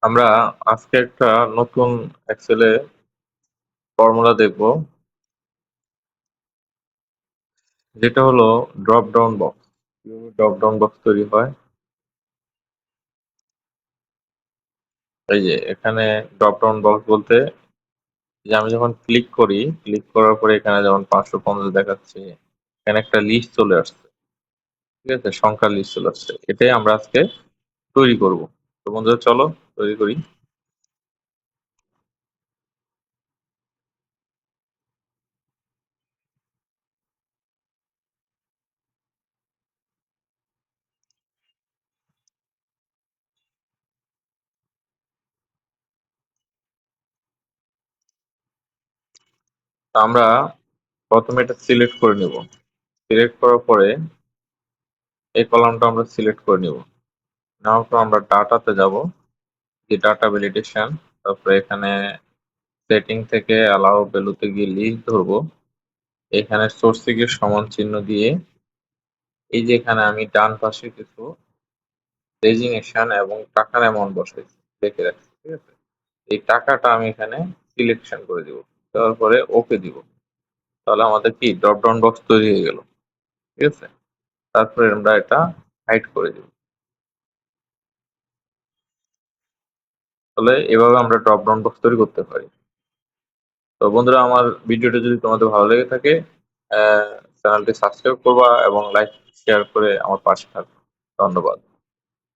আমরা আজকে একটা নতুন এক্সেলে ফর্মুলা দেখব, যেটা হলো ড্রপ ডাউন বক্স। কিভাবে ড্রপ ডাউন বক্স তৈরি হয়? এই যে এখানে ড্রপ ডাউন বক্স বলতে, যে আমি যখন ক্লিক করার পরে এখানে যেমন 550 দেখাচ্ছে, এখানে একটা লিস্ট চলে আসছে। ঠিক আছে, সংখ্যার লিস্ট চলে আসছে। এটাই আমরা আজকে তৈরি করব। তো বন্ধুরা, চলো তৈরি করি। তো আমরা প্রথমে এটা সিলেক্ট করে নিব। সিলেক্ট করার পরে এই কলামটা আমরা সিলেক্ট করে নিব। নেওয়ার পর আমরা ডাটাতে যাব, যে ডাটা ভ্যালিডেশন। তারপরে এখানে সেটিং থেকে অ্যালাউ ভ্যালুতে গিয়ে লিস্ট ধরবো। এখানে সোর্সিং এর সমান চিহ্ন দিয়ে এই যে এখানে আমি ডান পাশে কিছু ডেজিগনেশন এবং টাকার অ্যামাউন্ট বসাইছি, দেখে রাখছি। ঠিক আছে, এই টাকাটা আমি এখানে সিলেকশন করে দিব, দেওয়ার পরে ওকে দিব। তাহলে আমাদের কি ড্রপ ডাউন বক্স তৈরি হয়ে গেল। ঠিক আছে, তারপরে আমরা এটা হাইড করে দিব। তাহলে এভাবে আমরা ড্রপ ডাউন বক্স তৈরি করতে পারি। তো বন্ধুরা, আমার ভিডিওটা যদি তোমাদের ভালো লেগে থাকে, চ্যানেলটি সাবস্ক্রাইব করবা এবং লাইক শেয়ার করে আমার পাশে থাকবে। ধন্যবাদ।